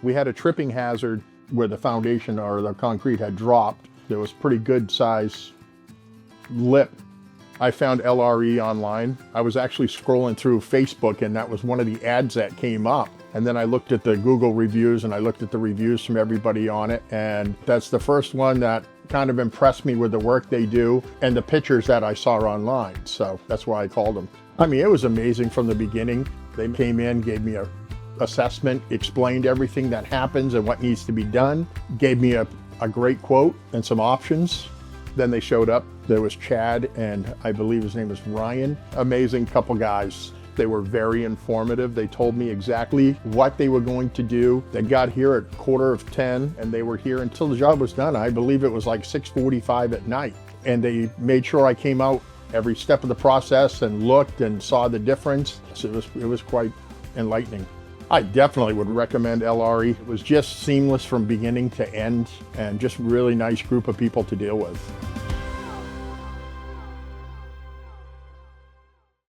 We had a tripping hazard where the foundation or the concrete had dropped. There was pretty good size lip. I found LRE online. I was actually scrolling through Facebook and that was one of the ads that came up. And then I looked at the Google reviews and I looked at the reviews from everybody on it. And that's the first one that kind of impressed me with the work they do and the pictures that I saw online. So that's why I called them. I mean, it was amazing from the beginning. They came in, gave me a assessment, explained everything that happens and what needs to be done, gave me a great quote and some options. Then they showed up. There was Chad and I believe his name was Ryan. Amazing couple guys. They were very informative. They told me exactly what they were going to do. They got here at 9:45 and they were here until the job was done. I believe it was like 6:45 at night. And they made sure I came out every step of the process and looked and saw the difference. So it was quite enlightening. I definitely would recommend LRE. It was just seamless from beginning to end and just really nice group of people to deal with.